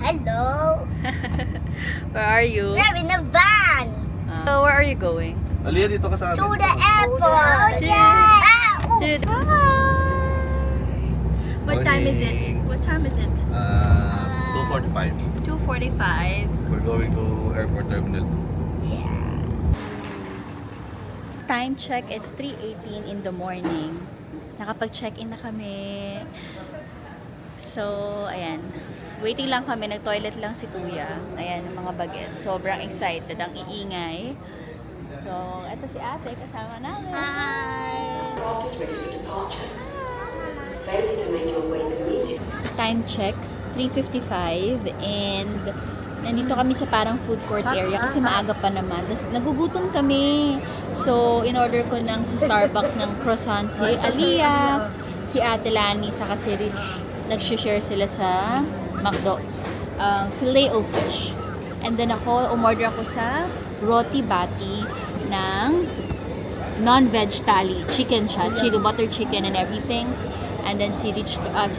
Hello. Where are you? We're in a van. So where are you going? Aliyah, dito ka sa amin. To the airport. Dude. Hi. What time is it? What time is it? 2:45. 2:45. We're going to Airport Terminal 2. Time check, it's 3:18 in the morning. Nakapag-check-in na kami. So, ayan. Waiting lang kami. Nag-toilet lang si Kuya. Ayan, yung mga bagets. Sobrang excited. Ang iingay. So, eto si ate. Kasama namin. Hi. Aircraft is ready for departure. Failure to make your way immediately. Time check, 3:55. And nandito kami sa parang food court area kasi maaga pa naman. Tapos nagugutom kami. So, in-order ko ng sa Starbucks ng croissant si Aliyah, si Ate Lani, saka si Rich. Nag-share sila sa McDo. Filet o fish. And then ako, umorder ako sa roti bati ng non-veg thali. Chicken siya. Butter chicken and everything. And then si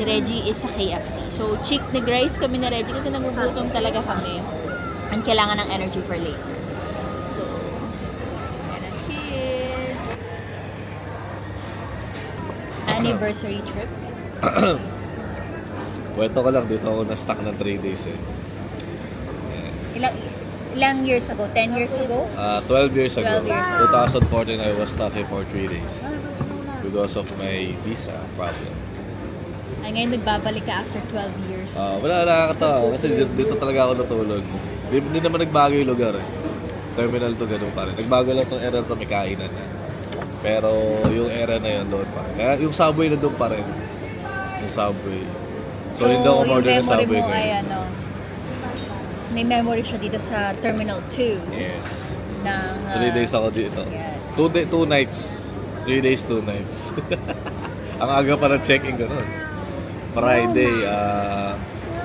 Reggie is sa KFC. So, nag-rice kami na Reggie kasi nagugutom talaga kami. And kailangan ng energy for later. So, and a kid. Anniversary trip. Kwento ko lang, dito ako na-stuck ng 3 days eh. Ilang years ago? 10 years ago? 12 years ago. 12 years 2014, I was stuck here for 3 days. Because of my visa problem. Ay, ngayon nagbabalik ka after 12 years. Wala, nakakatawa. Kasi dito talaga ako natulog. Hindi naman nagbago yung lugar eh. Terminal 2, ganun pa rin. Nagbago lang itong area to, may kainan na. Pero yung area na yun, doon pa rin. Kaya yung subway na doon pa rin. Yung subway. So hindi ako order ng subway mo ngayon. ay ano, may memory siya dito sa Terminal 2. Yes. Ng, 3 days ako dito. Yes. 2 nights. 3 days, 2 nights. Ang aga pa ng check-in ko nun. Friday,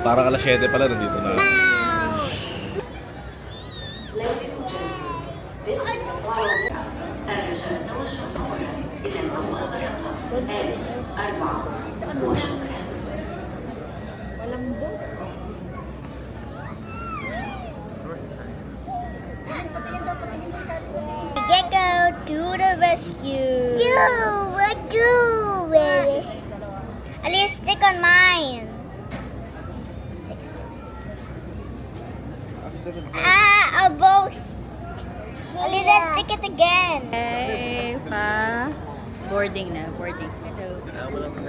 parang alas 7 pala nandito na. Ladies and gentlemen, this is the final. الرجاء التوجه فورا إلى المغادرة F4 وشكرا. Walang boat. Gecko to the rescue. Baby. Aliyah, stick on mine. Stick. A boat. Aliyah, stick it again. Okay, boarding na, boarding. Hello.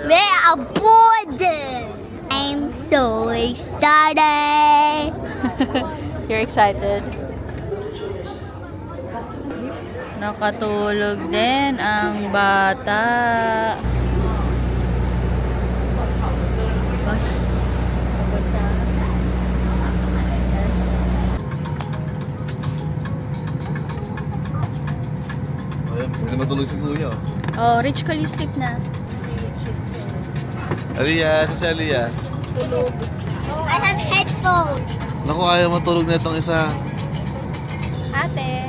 We are boarded. I'm so excited. You're excited? Nakatulog din ang bata. Bus. Ayun, hindi matulog si Kuya. Oh, Rich, can you sleep na? Aliyah, si Aliyah. Tulog. I have headphones. Naku, ayaw matulog na itong isa. Ate!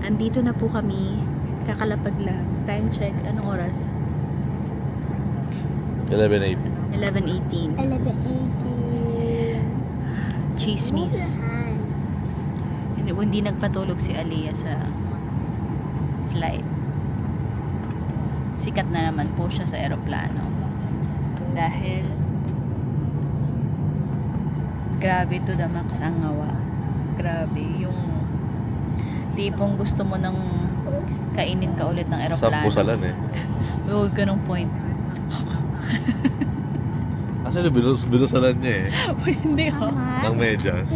Andito na po kami. Kakalapag lang. Time check. Anong oras? 11:18. 11:18. 11:18. Chismis. Hindi nagpatulog si Aliyah sa flight. Sikat na naman po siya sa eroplano. Dahil grabe to the max ang ngawa. Grabe. Yung tipong gusto mo nang kainin ka ulit ng eroplano. Sampusalan eh. Huwag ka ng point. Actually, binusalan niya eh. Hindi ha. Ng medyas.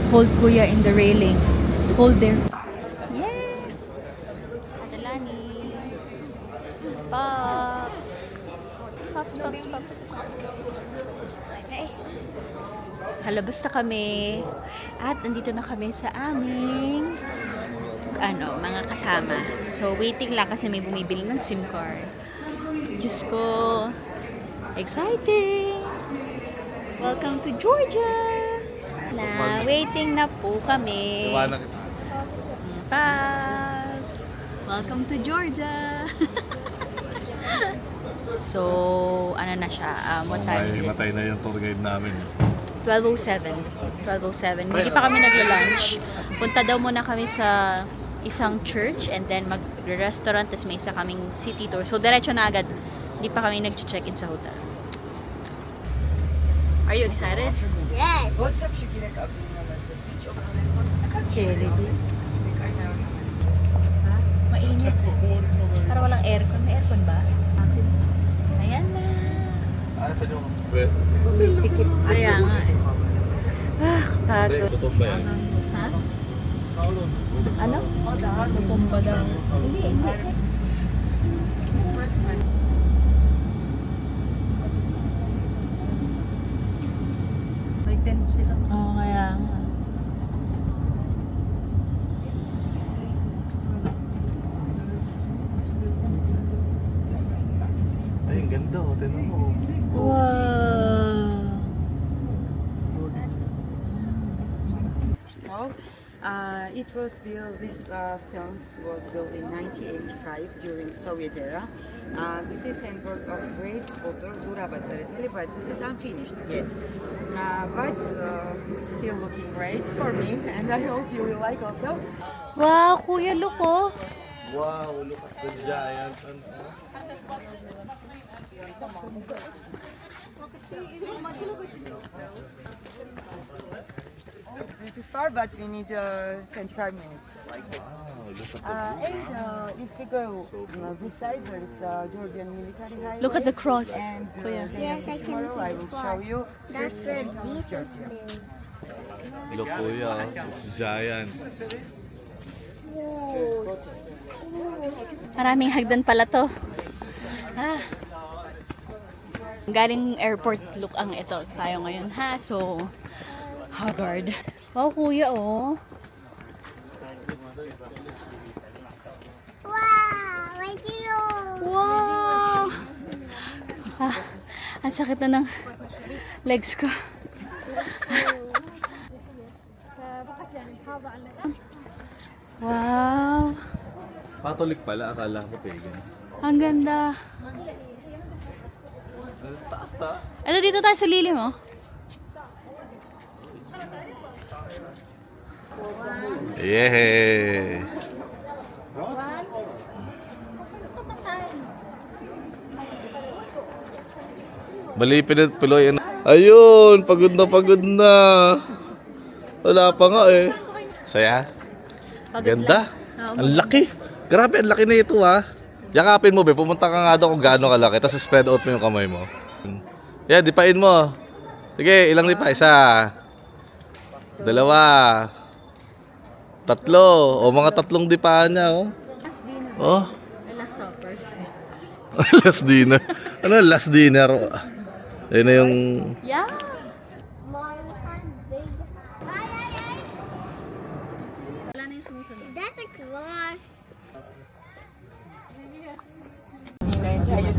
Hold Kuya in the railings. Hold there. Yeah! Adelani. Pops. Pops. Okay. Halabas na kami. At nandito na kami sa aming mga kasama. So, waiting lang kasi may bumibili ng SIM card. Diyos ko. Exciting! Welcome to Georgia! Waiting na po kami. Iwanan kita. Pass! Welcome to Georgia! So, ano na siya? What time is it? Matay na yung tour guide namin. 12:07. 12:07. Hindi pa kami nagla-lunch. Punta daw muna kami sa isang church and then mag-restaurant, tapos may isa kaming city tour. So, diretso na agad. Hindi pa kami nag-check-in sa hotel. Are you excited? Yes. Kennedy. Mainit. Para walang aircon. May aircon ba? Ayan na. Kaya nga eh. Kapagod. Tutok ba yan? Ha? Ano? Tutumba daw. Hindi. May tent sila. Oo, kaya nga. Ay, ang ganda oh. Tinan mo. Wow. It was built, this stones was built in 1985 during Soviet era. This is handwork of great sculptor Zurab Atsareteli, but this is unfinished yet. But still looking great for me, and I hope you will like also. Wow, kuya, look oh. Wow, look at the giant. This is far, but we need 25 minutes. Wow, look at And if we go this side, there is Georgian military highway. Look at the cross. And Kuya. Yes, I can tomorrow I see will the show cross. you. That's where Jesus lived. Look kuya, it's giant. Maraming hagdan pala to. Ah. Galing airport look ang ito tayo ngayon ha. So, Haggard. Wow, kuya oh. Wow, my dear. Wow! Ah, ang sakit na ng legs ko. Wow! Catholic pala, akala ko pagan. Ang ganda. Ang taas ah. Ito, dito tayo sa lilim oh. Yay! Bali, piloy. Ayun, pagod na pagod na. Wala pa nga eh. Saya? Pagod Ganda. lang. Ang laki. Grabe, ang laki na ito ha. Yakapin mo be, pumunta ka nga doon kung gaano kalaki, tapos spread out mo yung kamay mo. Yeah, dipain mo. Sige, ilang dipa? Isa. Dalawa. Tatlo. O mga tatlong dipaan niya oh. Oh. Last supper. Last dinner. Ano last dinner? Ayun na yung... Yeah! Small one, big. Wala na yung sumusunod. Is that a cross? In the entire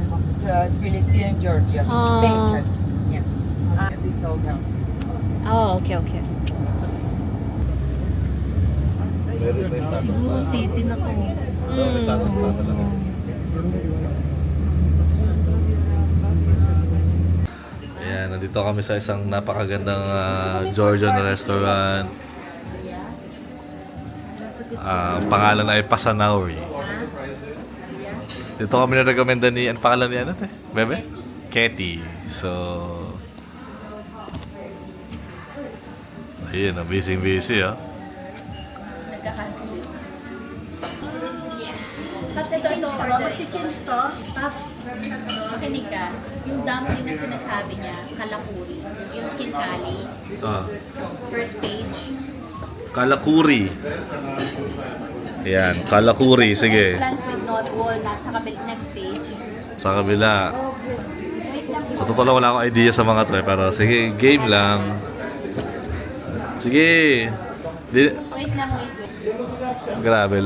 Tbilisi and Georgia. Ah. Main church. Yeah. This all down. Oh, okay, okay. Siguro City na to. Ayan, nandito kami sa isang napakagandang Georgian restaurant. Pangalan ay Pasanauri. Dito kami na-recommenda ni, ang pangalan ni ano te? Bebe? Ketty. So, ayun, busy oh. Nagkakasin. Paps, ito order. Change to? Paps, makinig ka. Yung dumpling na sinasabi niya, kalakuri. Yung kinkali. First page. Kalakuri. Ayan, kalakuri. Sige. Eggplant with not walnut sa next page. Sa kabila. Wait lang. Sa totoo lang, wala akong idea sa mga tre, pero sige, game lang. Sige. Wait lang, wait. Grabe,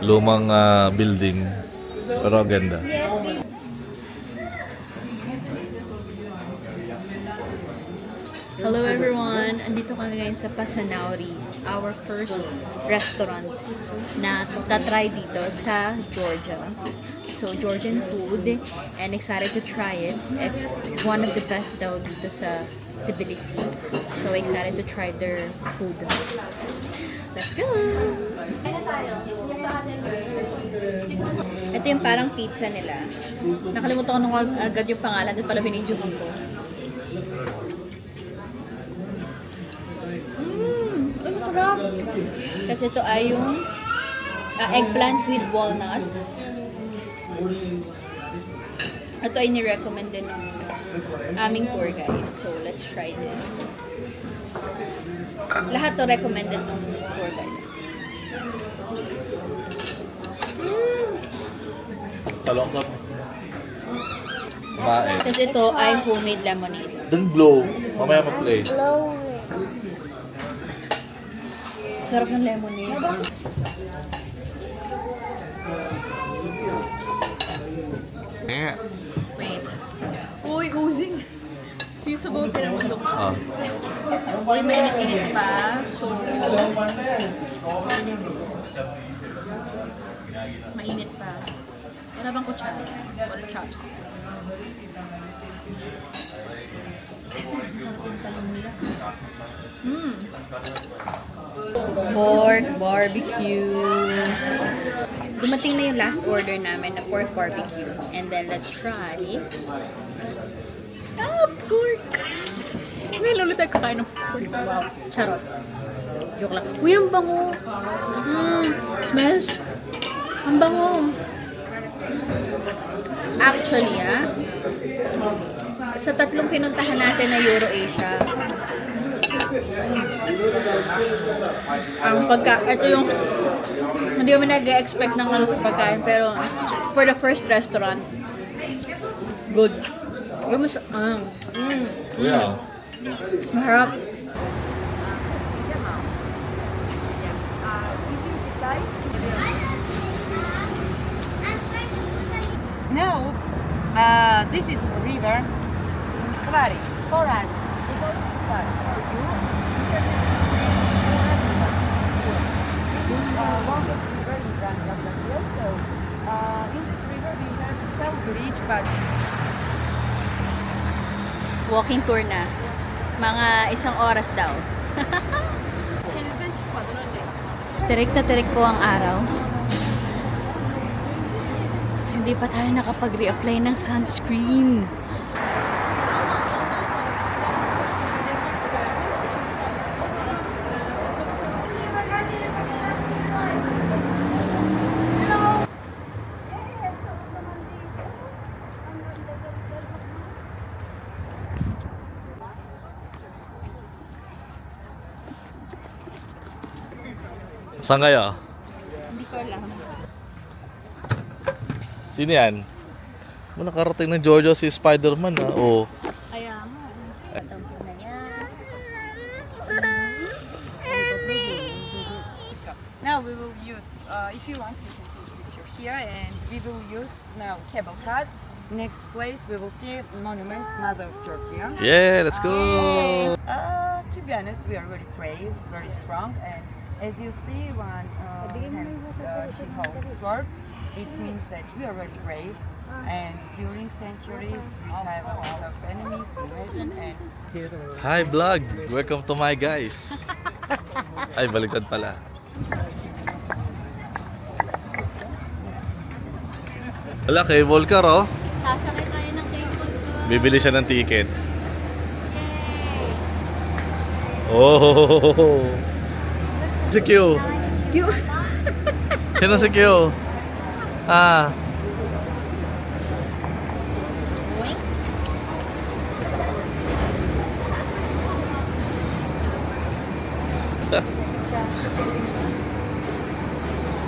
lumang building. Pero ganda. Hello everyone! Andito kami ngayon sa Pasanauri. our first restaurant na tatry dito sa Georgia. So, Georgian food, and excited to try it. It's one of the best daw dito sa Tbilisi. So, excited to try their food. Let's go! Ito yung parang pizza nila. Nakalimutan ko nung agad yung pangalan at pala binidyo ko. Ay, masarap! Kasi ito ay yung eggplant with walnuts. Ito ay ni-recommend din ng aming tour guide. So, let's try this. Lahat to recommended ng tour guide. Talong ka. Bae. Tapos ito ay homemade lemonade. Don't blow. Mamaya mag-play. Blow. Sarap ng lemonade. Eh. Wait. Uy, oozing. Sisubaw pinamundok. Ah. Uy, mainit-init pa. So, mainit pa. Wala bang kutsara? Or chopstick? Pork barbecue. Dumating na yung last order namin na pork barbecue. And then, let's try. Pork! Ngayon ulit tayo kakain ng pork. Wow. Charot. Joke lang. Uy, ang bango. Smells. Ang bango. Actually, sa tatlong pinuntahan natin na EuroAsia, ito yung, hindi kami nag-expect ng ano sa pagkain, pero for the first restaurant, good. Yeah. Maharap. Now, this is river Kvari for us. Because Kvari for you. This is longest river in Grand Brazil. So, in this river we have 12 bridge, but Walking tour na. Mga isang oras daw. Tirik na tirik po ang araw. Hindi pa tayo nakapag-reapply ng sunscreen. Saan kayo? Hindi ko alam. Sino yan? Nakarating ng Georgia si Spider-Man ha? Oo. Kaya mo. Patampo na yan. now we will use, if you want, you can take a picture here, and we will use now cable car. Next place we will see monument Mother of Turkey. Yeah, let's go! To be honest, we are very brave, very strong, and as you see, one hand, she holds sword. It means that we are very brave, and during centuries we have a lot of enemies, invasion, and Hi vlog! Welcome to my guys! Ay, baliktad pala. Wala, kay Volcar oh. Sasakay tayo ng cable car. Bibili siya ng ticket. Yay! Oh! Si Q. Sino si Q? Ah.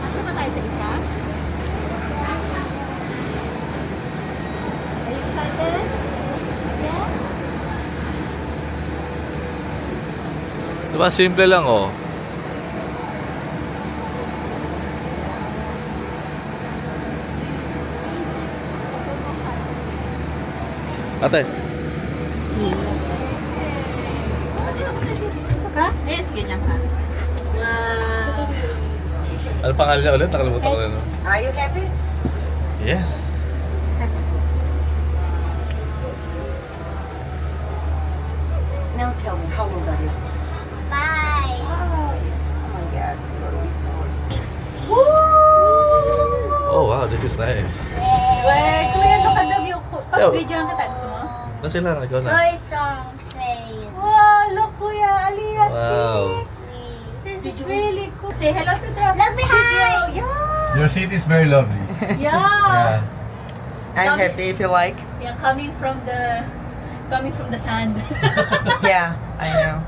Asya ba tayo sa isa? Are you excited? Yeah? Diba, simple lang oh. Ate. Ka? Ayan, sige, dyan ka. Ano pangalan niya ulit? Nakalimutan ko na. No? Are you happy? Yes. Now tell me, how old are you? 5. Oh my God. Oh wow, this is nice. Weh, kuya, ito ka daw yung Yo. pag-video ang kataan mo. Na sila, ikaw na. Toy song fail. Wow, look kuya, Aliyah, Wow. This is really cool. Say hello to the Look behind. video. Your seat is very lovely. Yeah. I'm happy if you like. Yeah, coming from the sand. Yeah, I know.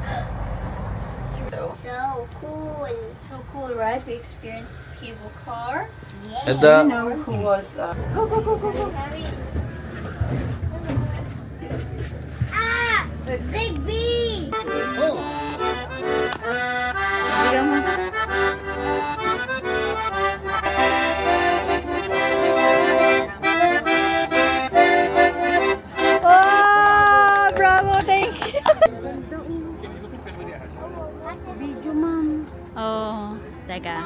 So cool. So cool, right? We experienced cable car. Yeah. And Do you know who was Go, go, go, go, go. Hurry. Ah! Big B! Bigyan mo. Oh, bravo, thank you. Video, mom. Oh, teka.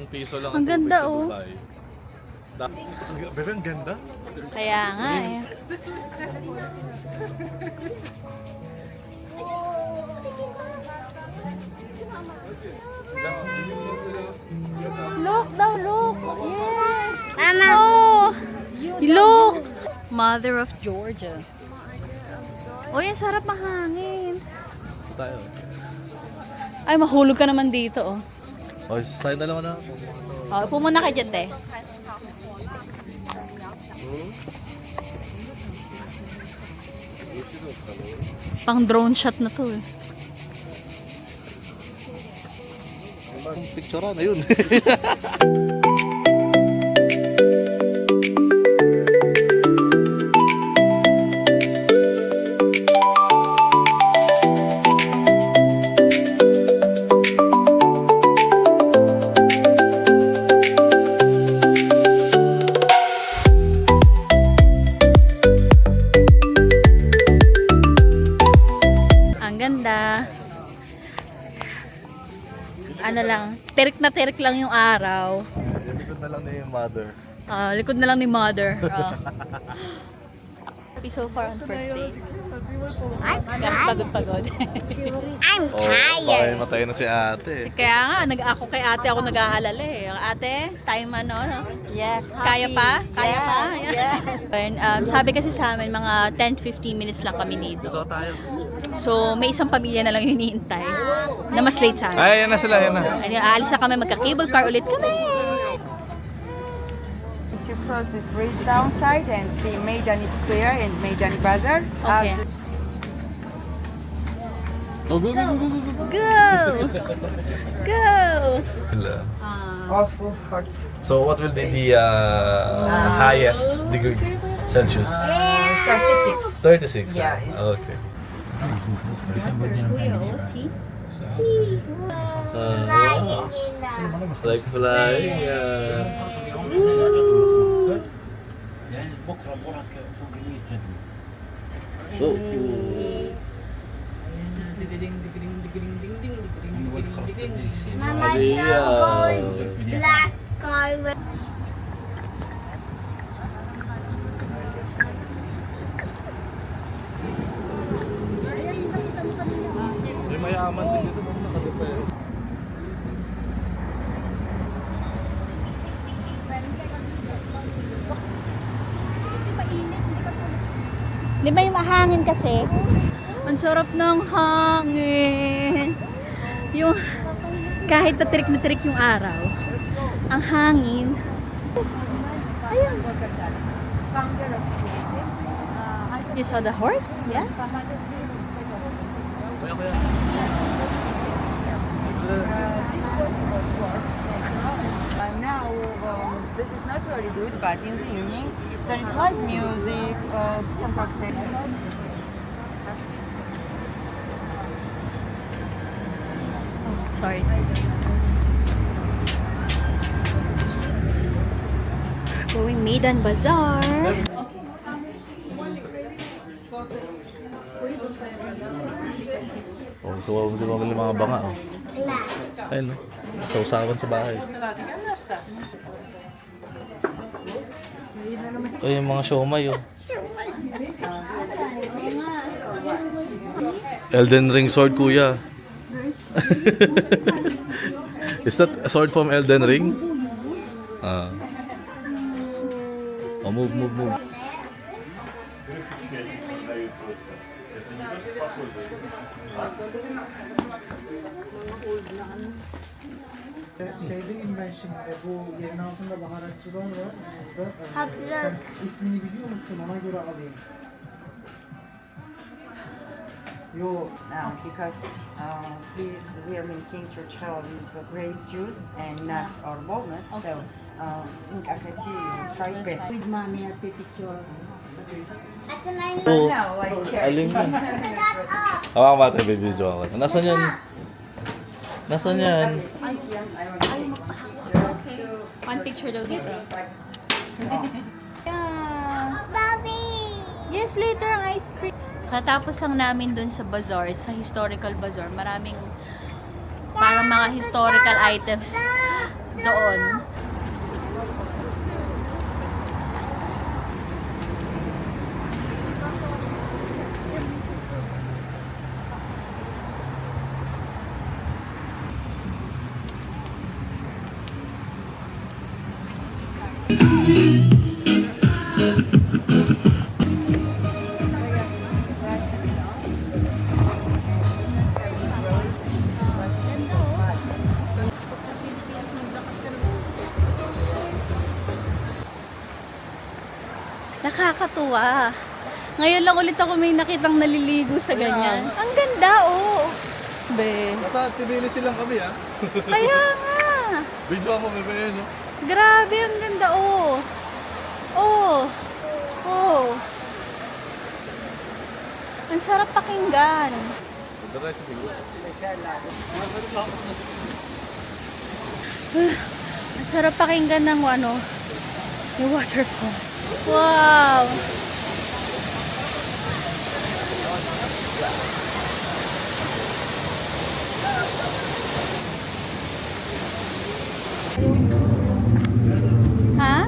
Ang piso lang Ang ganda, tubig sa oh. Dubai. Pero ang ganda. Kaya nga eh. Look daw, look. Yes. Mama. Oh, look. Mother of Georgia. Uy, ang sarap mahangin. Ito tayo. Ay, mahulog ka naman dito, oh. Oh, tayo dalawa na. Oh, upo muna ka dyan, te. Pang drone shot na to, eh. Ang picture na yun. Ang ganda. Ano lang, tirik lang yung araw. Yung likod na lang ni mother. Likod na lang ni mother. Happy so far on first day. I'm Pero pagod-pagod. I'm Oh, baka tired. matay na si ate. Kaya nga, ako kay ate ako nag-aalala eh. Ate, time ano? No? Yes. Kaya pa? Kaya pa? Yeah. And, sabi kasi sa amin, mga 10-15 minutes lang kami dito. Ito tayo. So, may isang pamilya na lang yung hinihintay na mas late sa amin. Ay, yan na sila, yan na. Ayun, aalis na kami, magka-cable car ulit kami. To cross this bridge downside and see Meidani Square and Meidani Bazaar. Okay. Oh, go, go, go, go, go, go. Go! Go! Of food court. So, what will be the highest degree Celsius? 36. 36. Yeah, it's- Okay. Kuya, oh, see? Flying in the... Like flying. Yeah. يعني بكره وراك فوق ال 100 جدول. Oh. Mama Maria. saw gold, black car. May mayaman din dito nung nakadepende. Di ba yung mahangin kasi? Ang sarap ng hangin. Yung kahit na tirik yung araw, ang hangin. Ayun. You saw the horse? Yeah? Kuya, kuya. Now, this is not very good, but in the evening, there is live music, some cocktail. Sorry. Going Midan Bazaar. Oh, so di ba mali mga banga oh. Glass. Ayun no. Sausawan sa bahay. Ay, yung mga siomay oh. Elden Ring sword, kuya. Is that a sword from Elden Ring? Ah. Oh, move. Şeyde ben şimdi bu yerin altında baharatçılar var. Burada, Haprak. sen ismini biliyor musun? Ona göre alayım. Yo, Now, because this we are making churchill with grape juice and nuts or walnuts, so in Kakati, try best. With mommy at the picture. Ate Nani. Oh, Now, like alin yun? That up. Hawakan mo natin, baby video ako. Nasaan yan? Nasaan yan? One picture daw dito. Yeah. Bobby. Yes, later ang ice cream. Katapos lang namin dun sa bazaar, sa historical bazaar. Maraming parang mga historical items doon. Nakakatuwa. Ngayon lang ulit ako may nakitang naliligo sa ganyan. Ang ganda, oh. Be. Nasa Tibili silang kami ah. Kaya nga. Video mo, bebe, no? Grabe, ang ganda, oh. Oh. Oh. Ang sarap pakinggan. Diretso siguro. Ang sarap pakinggan ng ano, yung waterfall. Wow! Ha?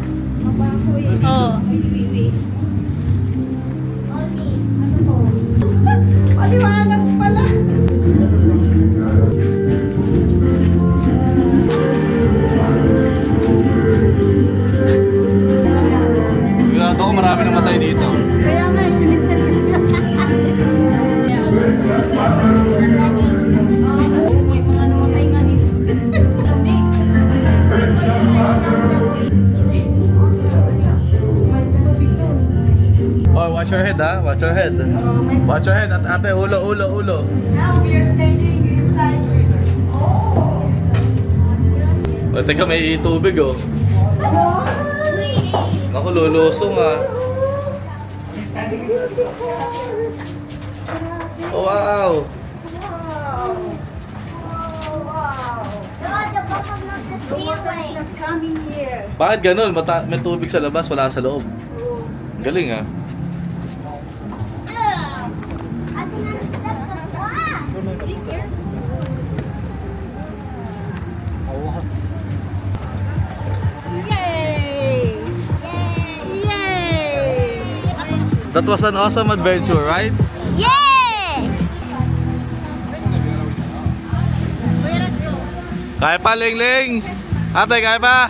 Oo. Paliwanag pala. Sigurado ako marami namatay dito. Kaya nga, simintan yun. May mga namatay nga dito. May tubig doon. Oh, watch your head ha. Watch your head. Watch your head. At ate, ulo. Now we are standing inside. O, teka, may tubig oh. Ako, lulusong ah. Oh, wow. Look at the bottom of the The water is ceiling. not coming here. Bakit ganun? May tubig sa labas, wala sa loob. Galing ah. Ate Nani, step on the glass. Yay! Yay! That was an awesome adventure, right? Yay! Kaya pa, Ling! Ate, kaya pa?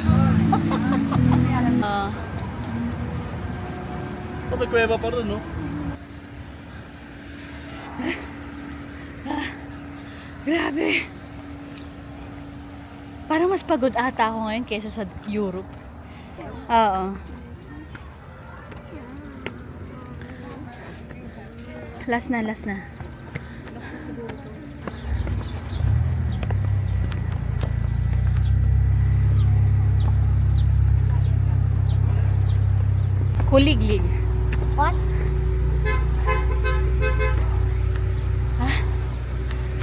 So, may kuweba pa rin, no? Grabe. Parang mas pagod ata ako ngayon kaysa sa Europe. Oo. Last na. Kuliglig. What?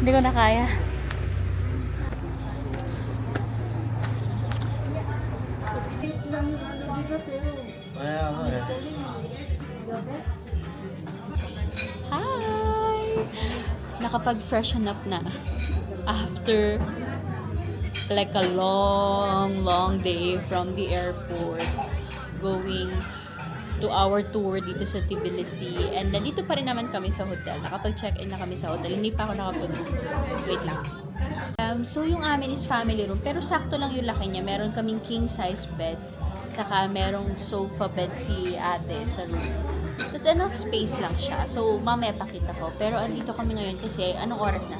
Hindi ko na kaya. Lang ano dito pero nakapag-freshen up na after like a long day from the airport going to our tour dito sa Tbilisi. And nandito pa rin naman kami sa hotel. Nakapag-check-in na kami sa hotel. Hindi pa ako wait lang. So yung amin is family room. Pero sakto lang yung laki niya. Meron kaming king size bed. Saka merong sofa bed si ate sa room. There's enough space lang siya. So mamaya pakita ko. Pero andito kami ngayon kasi anong oras na?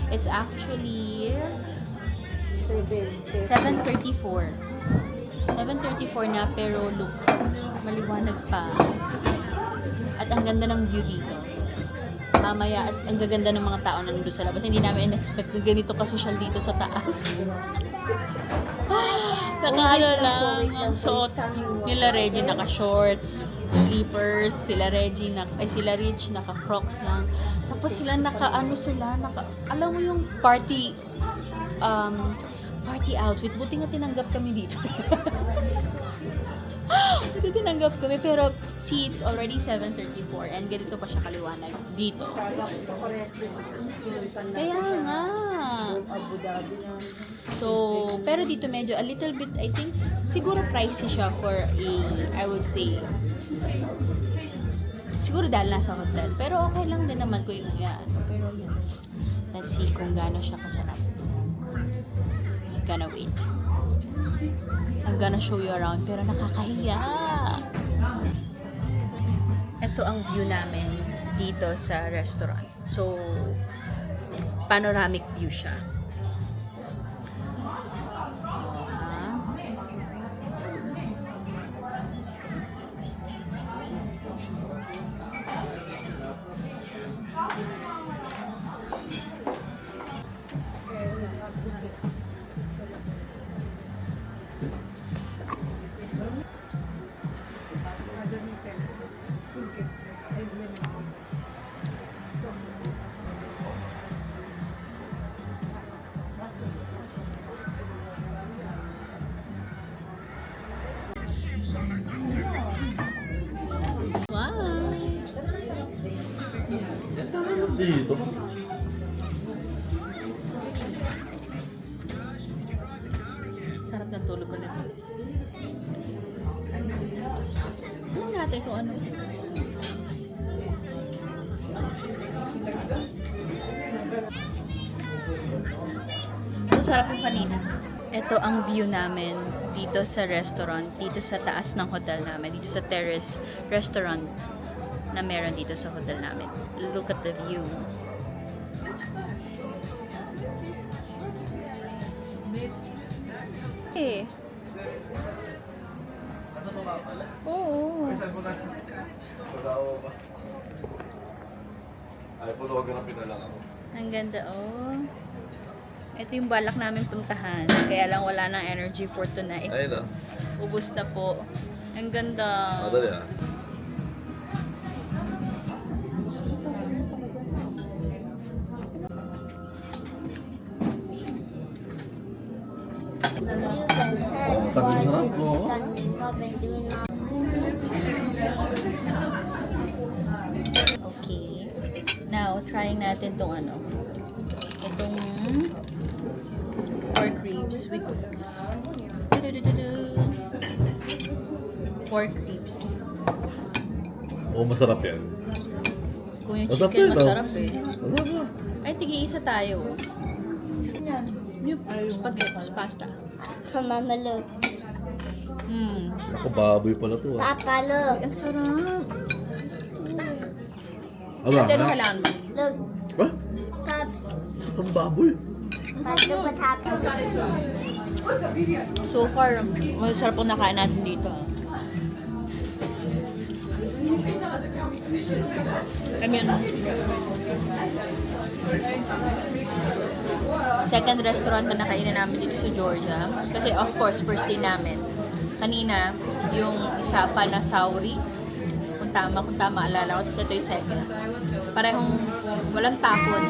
It's actually 7:34 na, pero look, maliwanag pa. At ang ganda ng view dito. Mamaya, at ang gaganda ng mga tao na nandun sa labas. Hindi namin in-expect na ganito ka-social dito sa taas. Nakaano lang, ang suot nila Reggie, naka-shorts, sleepers, sila Reggie, sila Rich, naka-crocs lang. Tapos sila alam mo yung party outfit. Buti nga tinanggap kami dito. Buti tinanggap kami. Pero, see, it's already 7:34 and ganito pa siya kaliwanag dito. Kaya nga. So, pero dito medyo a little bit, I think, siguro pricey siya for I would say, siguro dahil nasa hotel. Pero okay lang din naman kung yan. Pero yan. Let's see kung gaano siya kasarap. Gonna wait. I'm gonna show you around, pero nakakahiya. Ito ang view namin dito sa restaurant. So, panoramic view siya. Wow! Dito. Sarap ng tulog ko na. Tingnan natin kung ano. So, sarap yung kanina. Ito ang view namin dito sa restaurant, dito sa taas ng hotel namin, dito sa terrace restaurant na meron dito sa hotel namin. Look at the view. Eh. Oo. Ay, puno ka na pinalang ako. Ang ganda, oh. Ito yung balak namin puntahan. Kaya lang wala nang energy for tonight. Ayun na. Ubus na po. Ang ganda. Madali ah. Tagal sarap ko. Okay. Now, trying natin tong ano. Itong pork ribs with pork ribs. Oo, masarap yan. Kung yung Masarap chicken, yan, no? masarap eh. Masarap yan. Ay, tig-iisa tayo. Yung spaghetti, pasta. Mama, look. Ako, baboy pala to ah. Papa, look. Ang sarap. Aba, Pero kailangan mo. Look. Ha? Pops. Ang baboy. Pops, look what happened. So far, masarap ang nakain natin dito. I mean, second restaurant na nakainan namin dito sa Georgia. Kasi of course, first day namin. Kanina, yung isa pa na Sauri. Kung tama alala ko. Tapos ito yung second. Parehong walang tapon.